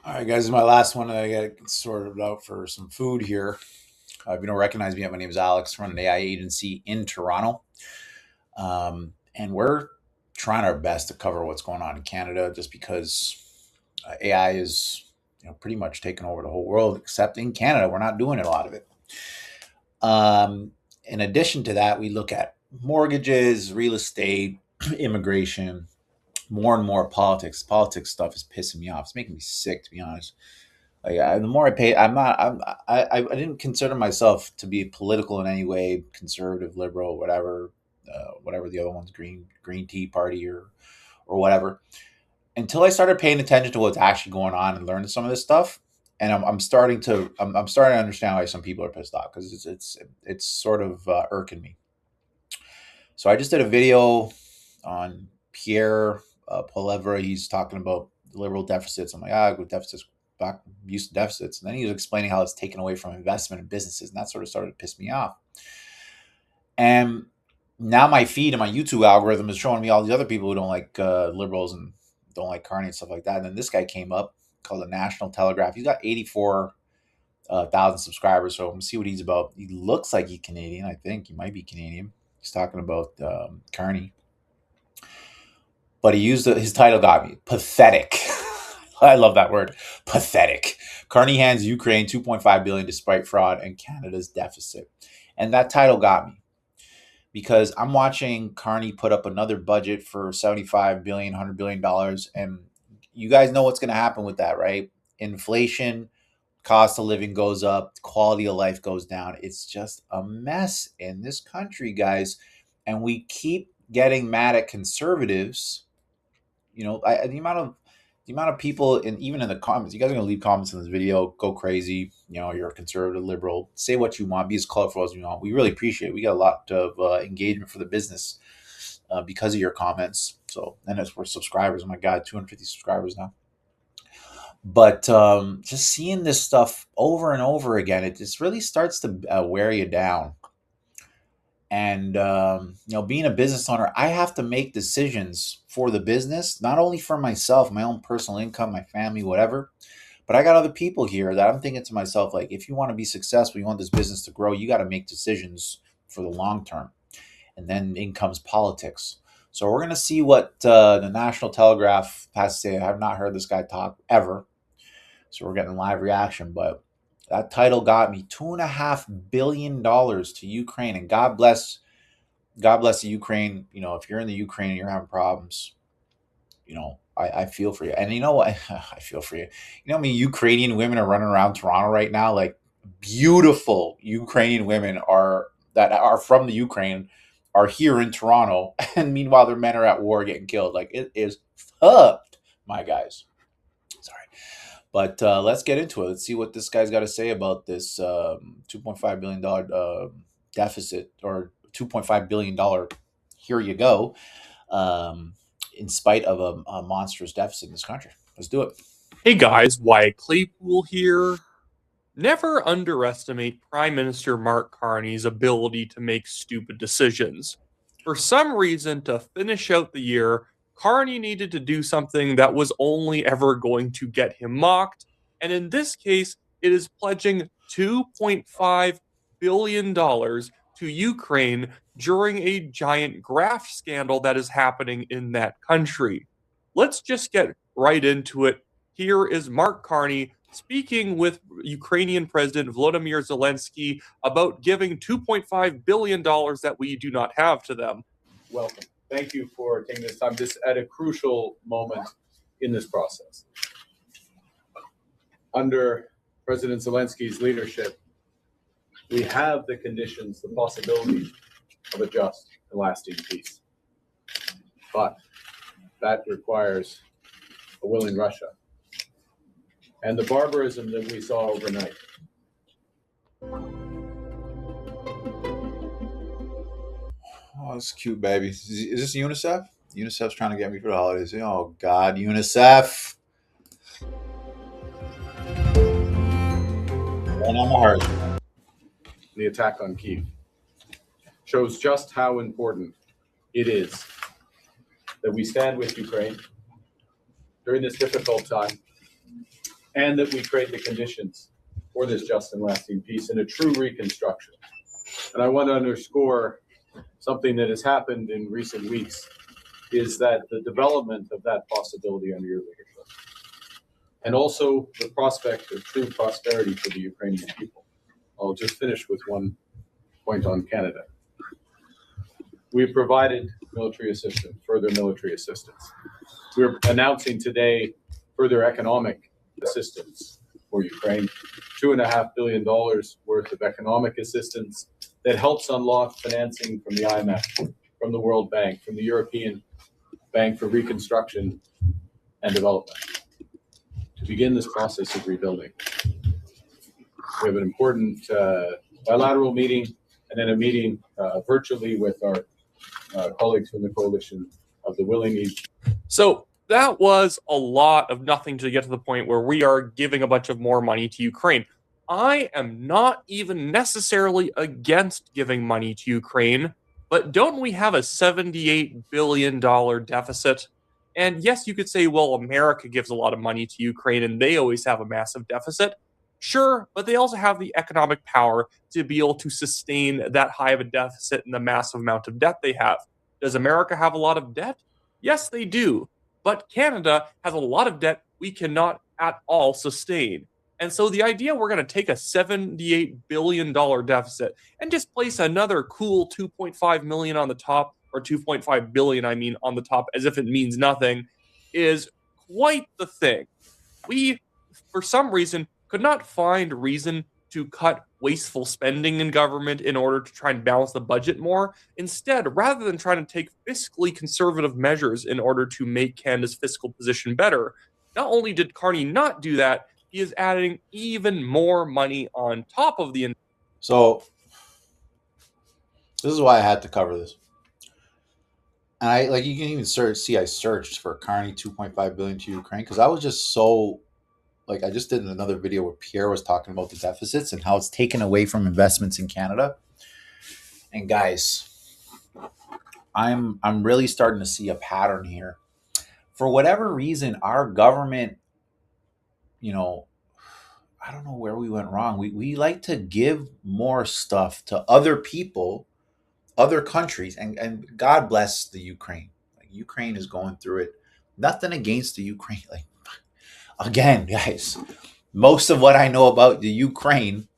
All right, guys, this is my last one. I got sorted out for some food here. If you don't recognize me yet, my name is Alex. I run an AI agency in Toronto, and we're trying our best to cover what's going on in Canada, just because AI is, pretty much taking over the whole world, except in Canada, we're not doing a lot of it. In addition to that, we look at mortgages, real estate, immigration, more and more politics. Politics stuff is pissing me off. It's making me sick, to be honest. The more I pay, I didn't consider myself to be political in any way, conservative, liberal, whatever the other ones, Green Tea Party or whatever, until I started paying attention to what's actually going on and learning some of this stuff. And I'm starting to understand why some people are pissed off, because it's sort of irking me. So I just did a video on Pierre Polevra. He's talking about the liberal deficits. I'm like, with deficits, back used to deficits. And then he was explaining how it's taken away from investment in businesses. And that sort of started to piss me off. And now my feed and my YouTube algorithm is showing me all these other people who don't like liberals and don't like Carney and stuff like that. And then this guy came up called the National Telegraph. He's got 84,000 subscribers. So I'm going to see what he's about. He looks like he's Canadian. I think he might be Canadian. He's talking about Carney. But his title got me. Pathetic. I love that word. Pathetic. Carney hands Ukraine $2.5 billion despite fraud and Canada's deficit. And that title got me, because I'm watching Carney put up another budget for $75 billion, $100 billion. And you guys know what's going to happen with that, right? Inflation, cost of living goes up, quality of life goes down. It's just a mess in this country, guys. And we keep getting mad at conservatives. The amount of people, and even in the comments, you guys are going to leave comments in this video, go crazy. You're a conservative, liberal, say what you want, be as colorful as you want. We really appreciate it. We got a lot of engagement for the business because of your comments. So, and as for subscribers, oh my God, 250 subscribers now. But just seeing this stuff over and over again, it just really starts to wear you down. And being a business owner, I have to make decisions for the business, not only for myself, my own personal income, my family, whatever, but I got other people here that I'm thinking to myself, like, if you want to be successful, you want this business to grow, you got to make decisions for the long term. And then in comes politics. So we're going to see what the National Telegraph has to say. I have not heard this guy talk ever, so we're getting live reaction. But that title got me. $2.5 billion to Ukraine, and God bless the Ukraine. If you're in the Ukraine and you're having problems, I feel for you. And you know what? I feel for you. Ukrainian women are running around Toronto right now, like beautiful Ukrainian women that are from the Ukraine are here in Toronto, and meanwhile their men are at war getting killed. Like, it is fucked, my guys. Sorry. But let's get into it. Let's see what this guy's got to say about this $2.5 billion deficit, or $2.5 billion. Here you go. In spite of a monstrous deficit in this country. Let's do it. Hey guys, Wyatt Claypool here. Never underestimate Prime Minister Mark Carney's ability to make stupid decisions. For some reason, to finish out the year, Carney needed to do something that was only ever going to get him mocked, and in this case, it is pledging $2.5 billion to Ukraine during a giant graft scandal that is happening in that country. Let's just get right into it. Here is Mark Carney speaking with Ukrainian President Volodymyr Zelensky about giving $2.5 billion that we do not have to them. Welcome. Thank you for taking this time, this at a crucial moment in this process. Under President Zelensky's leadership, we have the conditions, the possibility of a just and lasting peace. But that requires a willing Russia. And the barbarism that we saw overnight. Oh, that's cute, baby. Is this UNICEF? UNICEF's trying to get me for the holidays. Oh, God, UNICEF. And I'm a heart. The attack on Kyiv shows just how important it is that we stand with Ukraine during this difficult time and that we create the conditions for this just and lasting peace and a true reconstruction. And I want to underscore something that has happened in recent weeks is that the development of that possibility under your leadership, and also the prospect of true prosperity for the Ukrainian people. I'll just finish with one point on Canada. We've provided military assistance, further military assistance. We're announcing today further economic assistance for Ukraine, $2.5 billion worth of economic assistance that helps unlock financing from the IMF, from the World Bank, from the European Bank for Reconstruction and Development to begin this process of rebuilding. We have an important bilateral meeting and then a meeting virtually with our colleagues from the Coalition of the Willing. So that was a lot of nothing to get to the point where we are giving a bunch of more money to Ukraine. I am not even necessarily against giving money to Ukraine, but don't we have a $78 billion deficit? And yes, you could say, well, America gives a lot of money to Ukraine and they always have a massive deficit. Sure, but they also have the economic power to be able to sustain that high of a deficit and the massive amount of debt they have. Does America have a lot of debt? Yes, they do. But Canada has a lot of debt we cannot at all sustain. And so the idea we're going to take a $78 billion deficit and just place another cool 2.5 million on the top, or 2.5 billion, I mean, on the top, as if it means nothing, is quite the thing. We, for some reason, could not find reason to cut wasteful spending in government in order to try and balance the budget more. Instead, rather than trying to take fiscally conservative measures in order to make Canada's fiscal position better, not only did Carney not do that, he is adding even more money on top of the. So this is why I had to cover this. And I like you can even I searched for Carney 2.5 billion to Ukraine because I was just so like I just did another video where Pierre was talking about the deficits and how it's taken away from investments in Canada. And guys, I'm really starting to see a pattern here. For whatever reason, our government, I don't know where we went wrong. We like to give more stuff to other people, other countries, and God bless the Ukraine. Like Ukraine is going through it. Nothing against the Ukraine. Like again, guys, most of what I know about the Ukraine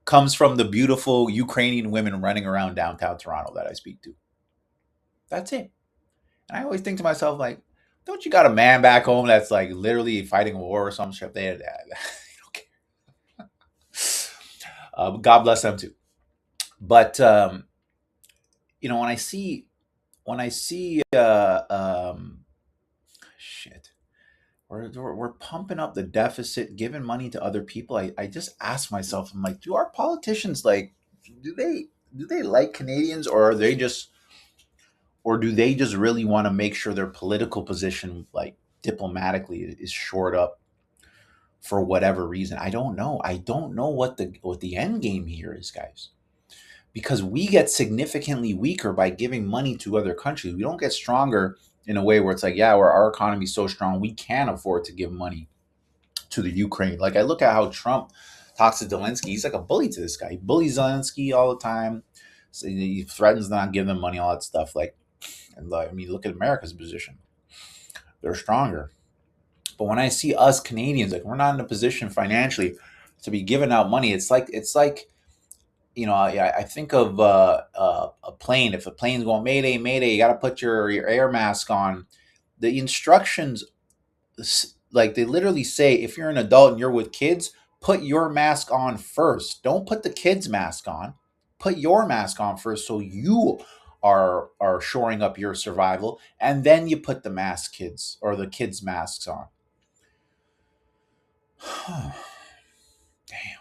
comes from the beautiful Ukrainian women running around downtown Toronto that I speak to. That's it. And I always think to myself, like, don't you got a man back home that's like literally fighting a war or some shit? They don't care. God bless them too. But when I see shit, we're pumping up the deficit, giving money to other people. I just ask myself, I'm like, do our politicians do they like Canadians, or do they just really want to make sure their political position, like diplomatically, is shored up for whatever reason? I don't know. I don't know what the end game here is, guys. Because we get significantly weaker by giving money to other countries. We don't get stronger in a way where it's like, yeah, where our economy is so strong, we can afford to give money to the Ukraine. Like I look at how Trump talks to Zelensky. He's like a bully to this guy. He bullies Zelensky all the time. So he threatens not giving them money, all that stuff. Like, and I mean, look at America's position. They're stronger. But when I see us Canadians, like we're not in a position financially to be giving out money. It's like I think of a plane. If a plane's going Mayday, Mayday, you got to put your air mask on. The instructions, like they literally say, if you're an adult and you're with kids, put your mask on first. Don't put the kids' mask on. Put your mask on first, so you are shoring up your survival, and then you put the kids' masks on. Damn.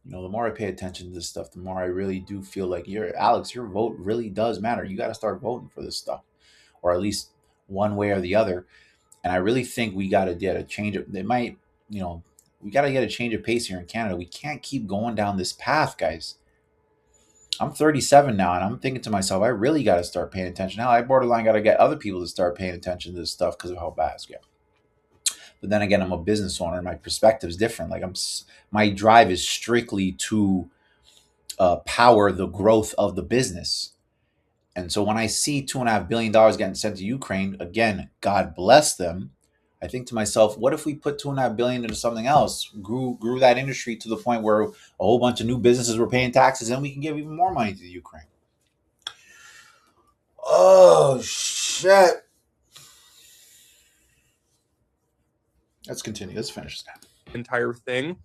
The more I pay attention to this stuff, the more I really do feel like Alex, your vote really does matter. You got to start voting for this stuff, or at least one way or the other. And I really think we got to get a change. We got to get a change of pace here in Canada. We can't keep going down this path, guys. I'm 37 now, and I'm thinking to myself, I really got to start paying attention. Now, I borderline got to get other people to start paying attention to this stuff because of how bad it's getting. But then again, I'm a business owner. My perspective is different. Like my drive is strictly to power the growth of the business. And so when I see $2.5 billion getting sent to Ukraine, again, God bless them. I think to myself, what if we put $2.5 billion into something else, grew that industry to the point where a whole bunch of new businesses were paying taxes, and we can give even more money to the Ukraine. Oh shit! Let's continue. Let's finish that entire thing.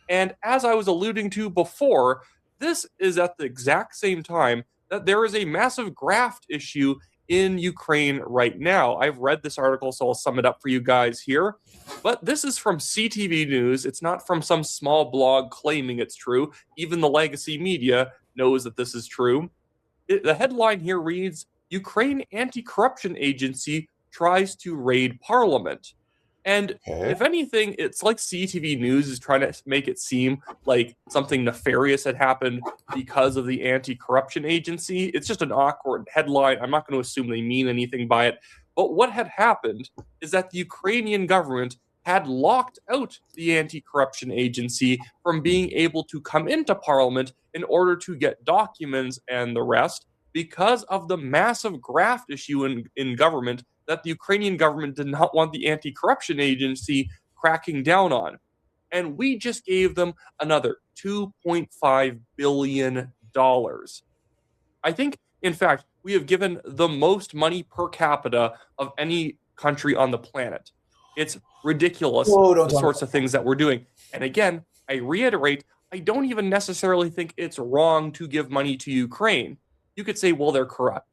And as I was alluding to before, this is at the exact same time that there is a massive graft issue in Ukraine right now. I've read this article, so I'll sum it up for you guys here. But this is from CTV News. It's not from some small blog claiming it's true. Even the legacy media knows that this is true. The headline here reads, Ukraine Anti-Corruption Agency tries to raid parliament. And Okay. if anything, it's like CTV News is trying to make it seem like something nefarious had happened because of the anti-corruption agency. It's just an awkward headline. I'm not going to assume they mean anything by it. But what had happened is that the Ukrainian government had locked out the anti-corruption agency from being able to come into parliament in order to get documents and the rest because of the massive graft issue in government that the Ukrainian government did not want the anti-corruption agency cracking down on. And we just gave them another $2.5 billion. I think, in fact, we have given the most money per capita of any country on the planet. It's ridiculous, the sorts of things that we're doing. And again, I reiterate, I don't even necessarily think it's wrong to give money to Ukraine. You could say, well, they're corrupt.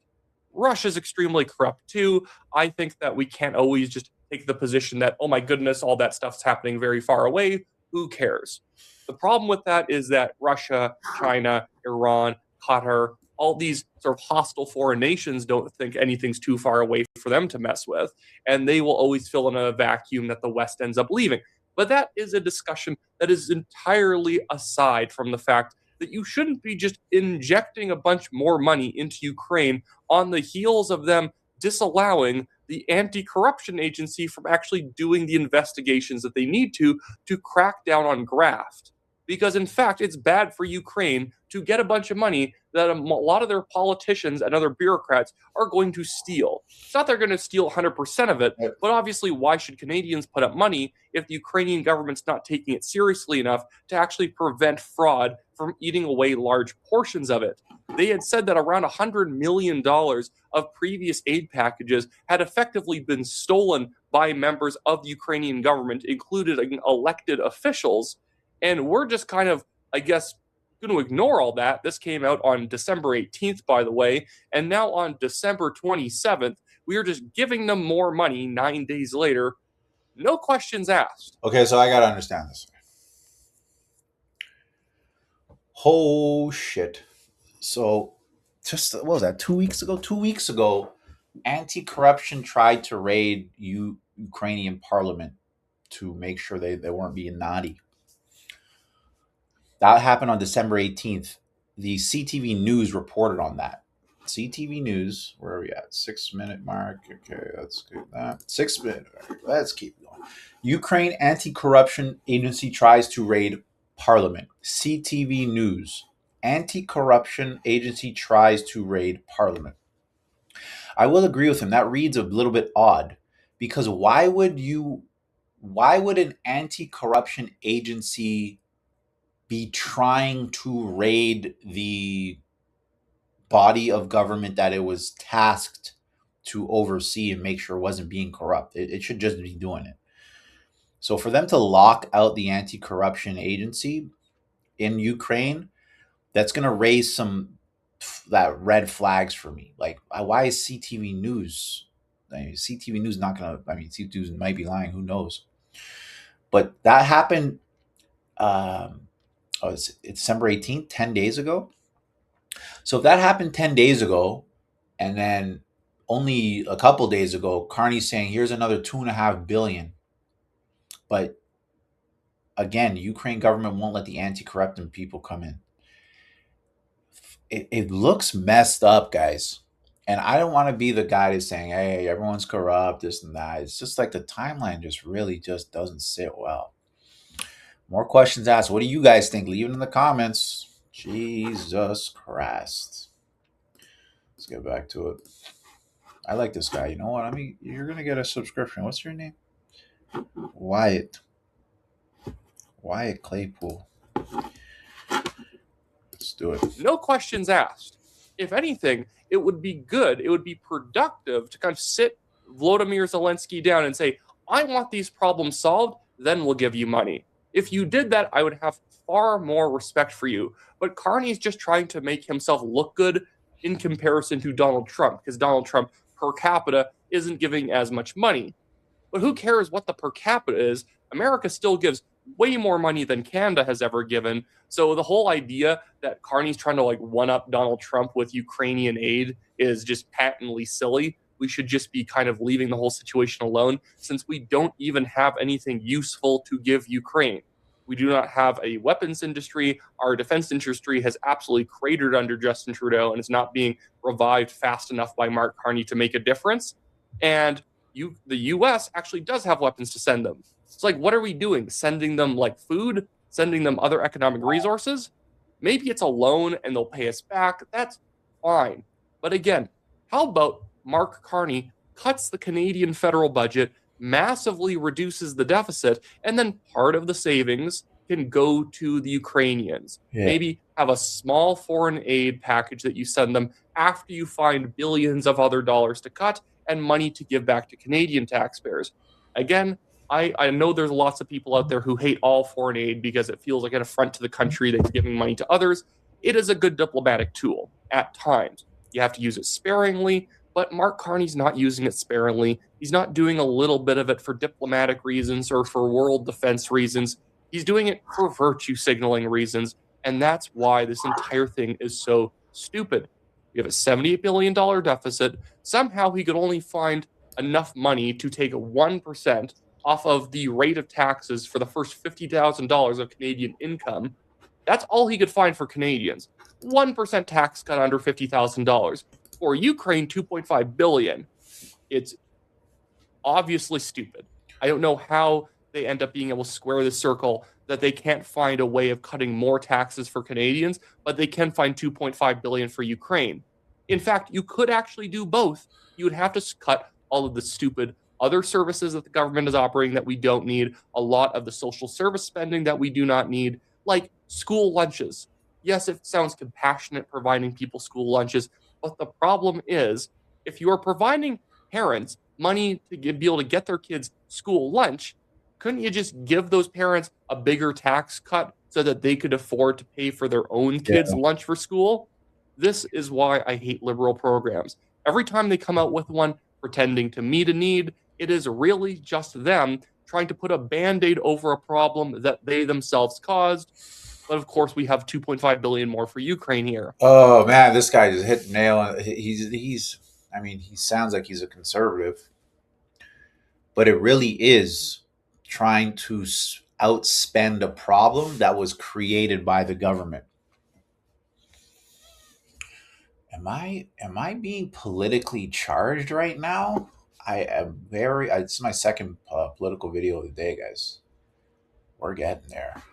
Russia's extremely corrupt too. I think that we can't always just take the position that, oh my goodness, all that stuff's happening very far away. Who cares? The problem with that is that Russia, China, Iran, Qatar, all these sort of hostile foreign nations don't think anything's too far away for them to mess with. And they will always fill in a vacuum that the West ends up leaving. But that is a discussion that is entirely aside from the fact that you shouldn't be just injecting a bunch more money into Ukraine on the heels of them disallowing the anti-corruption agency from actually doing the investigations that they need to crack down on graft. Because in fact, it's bad for Ukraine to get a bunch of money that a lot of their politicians and other bureaucrats are going to steal. It's not they're going to steal 100% of it, but obviously, why should Canadians put up money if the Ukrainian government's not taking it seriously enough to actually prevent fraud from eating away large portions of it? They had said that around $100 million of previous aid packages had effectively been stolen by members of the Ukrainian government, including elected officials. And we're just kind of, I guess, going to ignore all that. This came out on December 18th, by the way. And now on December 27th, we are just giving them more money 9 days later. No questions asked. Okay, so I got to understand this. Oh, shit. So just, what was that, 2 weeks ago? 2 weeks ago, anti-corruption tried to raid Ukrainian parliament to make sure they weren't being naughty. That happened on December 18th. The CTV News reported on that. CTV News, where are we at? 6 minute mark. Okay, let's do that. 6 minute. Let's keep going. Ukraine Anti-Corruption Agency tries to raid parliament. CTV News. Anti-Corruption Agency tries to raid parliament. I will agree with him. That reads a little bit odd because why would an anti-corruption agency be trying to raid the body of government that it was tasked to oversee and make sure it wasn't being corrupt? It should just be doing it. So for them to lock out the anti-corruption agency in Ukraine, that's going to raise some that red flags for me. Like, why is CTV News? CTV News not going to. CTV News might be lying. Who knows? But that happened. It's December 18th, 10 days ago. So if that happened 10 days ago, and then only a couple days ago, Carney's saying, here's another $2.5 billion. But again, the Ukraine government won't let the anti-corruption people come in. It looks messed up, guys. And I don't want to be the guy that's saying, hey, everyone's corrupt, this and that. It's just like the timeline just really just doesn't sit well. More questions asked. What do you guys think? Leave it in the comments. Jesus Christ. Let's get back to it. I like this guy. You know what? I mean, you're going to get a subscription. What's your name? Wyatt. Wyatt Claypool. Let's do it. No questions asked. If anything, it would be good, it would be productive to kind of sit Volodymyr Zelensky down and say, I want these problems solved, then we'll give you money. If you did that, I would have far more respect for you. But Carney's just trying to make himself look good in comparison to Donald Trump, because Donald Trump per capita isn't giving as much money. But who cares what the per capita is? America still gives way more money than Canada has ever given. So the whole idea that Carney's trying to like one up Donald Trump with Ukrainian aid is just patently silly. We should just be kind of leaving the whole situation alone, since we don't even have anything useful to give Ukraine. We do not have a weapons industry. Our defense industry has absolutely cratered under Justin Trudeau and is not being revived fast enough by Mark Carney to make a difference. And the U.S. actually does have weapons to send them. It's like, what are we doing? Sending them like food? Sending them other economic resources? Maybe it's a loan and they'll pay us back. That's fine. But again, how about Mark Carney cuts the Canadian federal budget, massively reduces the deficit, and then part of the savings can go to the Ukrainians. Yeah. Maybe have a small foreign aid package that you send them after you find billions of other dollars to cut and money to give back to Canadian taxpayers. Again, I know there's lots of people out there who hate all foreign aid because it feels like an affront to the country that you're giving money to others. It is a good diplomatic tool at times. You have to use it sparingly, but Mark Carney's not using it sparingly. He's not doing a little bit of it for diplomatic reasons or for world defense reasons. He's doing it for virtue signaling reasons, and that's why this entire thing is so stupid. We have a $78 billion deficit. Somehow he could only find enough money to take 1% off of the rate of taxes for the first $50,000 of Canadian income. That's all he could find for Canadians. 1% tax cut under $50,000. For Ukraine, $2.5 billion. It's obviously stupid. I don't know how they end up being able to square this circle, that they can't find a way of cutting more taxes for Canadians, but they can find $2.5 billion for Ukraine. In fact, you could actually do both. You would have to cut all of the stupid other services that the government is operating that we don't need, a lot of the social service spending that we do not need, like school lunches. Yes, it sounds compassionate providing people school lunches, but the problem is, if you are providing parents money to be able to get their kids school lunch, couldn't you just give those parents a bigger tax cut so that they could afford to pay for their own kids' lunch for school? This is why I hate liberal programs. Every time they come out with one pretending to meet a need, it is really just them trying to put a Band-Aid over a problem that they themselves caused. But of course, we have $2.5 billion more for Ukraine here. Oh man, this guy just hit the nail. He's. I mean, he sounds like he's a conservative, but it really is trying to outspend a problem that was created by the government. Am I being politically charged right now? I am very. It's my second political video of the day, guys. We're getting there.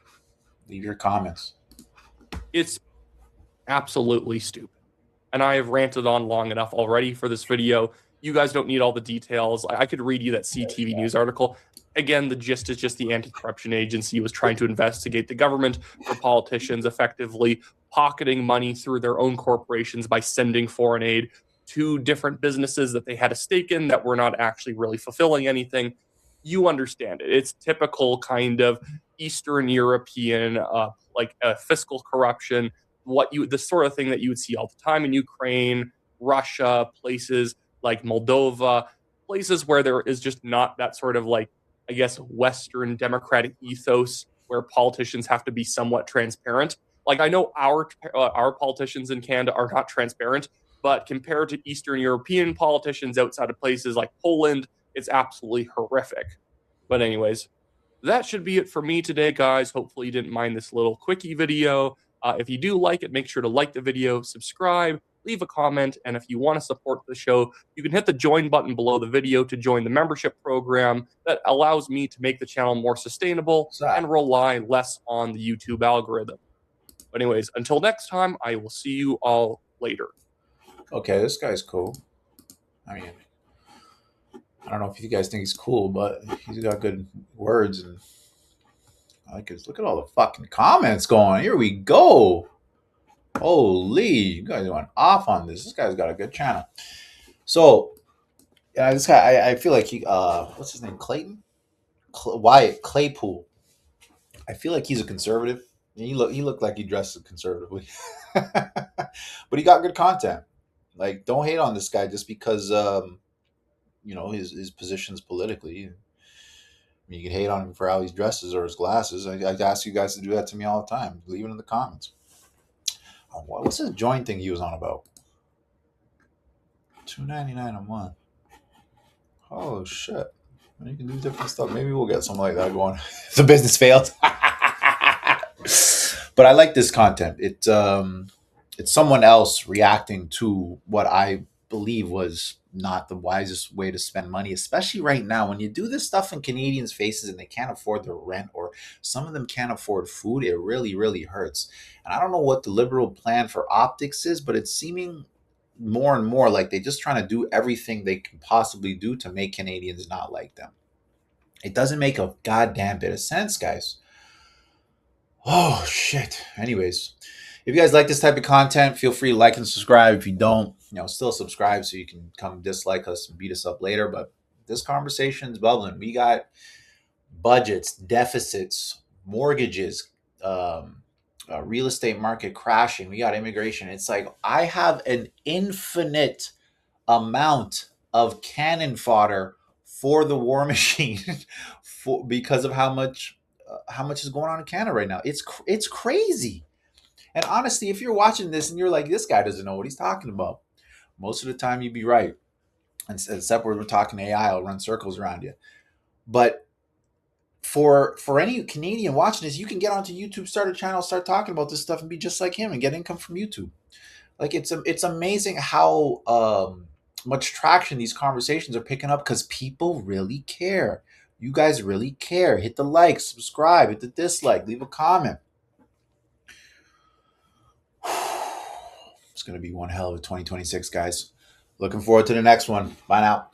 Leave your comments. It's absolutely stupid. And I have ranted on long enough already for this video. You guys don't need all the details. I could read you that CTV News article. Again, the gist is just the anti-corruption agency was trying to investigate the government for politicians effectively pocketing money through their own corporations by sending foreign aid to different businesses that they had a stake in that were not actually really fulfilling anything. You understand it. It's typical kind of Eastern European, fiscal corruption, the sort of thing that you would see all the time in Ukraine, Russia, places like Moldova, places where there is just not that sort of Western democratic ethos where politicians have to be somewhat transparent. Like, I know our politicians in Canada are not transparent, but compared to Eastern European politicians outside of places like Poland, it's absolutely horrific. But anyways, that should be it for me today, guys. Hopefully you didn't mind this little quickie video. If you do like it, make sure to like the video, subscribe, leave a comment, and if you want to support the show, you can hit the join button below the video to join the membership program that allows me to make the channel more sustainable and rely less on the YouTube algorithm. But anyways, until next time, I will see you all later. Okay, this guy's cool. I mean, I don't know if you guys think he's cool, but he's got good words, and I like his. Look at all the fucking comments going. Here we go. Holy, you guys went off on this. This guy's got a good channel. So, yeah, this guy, I feel like he, what's his name, Clayton, Wyatt Claypool. I feel like he's a conservative. He looked like he dressed conservatively, but he got good content. Like, don't hate on this guy just because his positions politically. I mean, you can hate on him for how he dresses or his glasses. I ask you guys to do that to me all the time. Leave it in the comments. What's this joint thing he was on about? $2.99 a month. Oh shit! You can do different stuff. Maybe we'll get something like that going. If the business fails. But I like this content. It's someone else reacting to what I believe was not the wisest way to spend money, especially right now when you do this stuff in Canadians' faces and they can't afford their rent, or some of them can't afford food. It really, really hurts. And I don't know what the Liberal plan for optics is, but it's seeming more and more like they're just trying to do everything they can possibly do to make Canadians not like them. It doesn't make a goddamn bit of sense, guys. Oh, shit. Anyways, if you guys like this type of content, feel free to like and subscribe. If you don't, still subscribe so you can come dislike us and beat us up later. But this conversation's bubbling. We got budgets, deficits, mortgages, real estate market crashing. We got immigration. It's like I have an infinite amount of cannon fodder for the war machine because of how much is going on in Canada right now. It's crazy. And honestly, if you're watching this and you're like, this guy doesn't know what he's talking about, most of the time you'd be right. And except we're talking AI, I'll run circles around you. But for any Canadian watching this, you can get onto YouTube, start a channel, start talking about this stuff, and be just like him and get income from YouTube. Like it's amazing how much traction these conversations are picking up because people really care. You guys really care. Hit the like, subscribe, hit the dislike, leave a comment. It's going to be one hell of a 2026, guys. Looking forward to the next one. Bye now.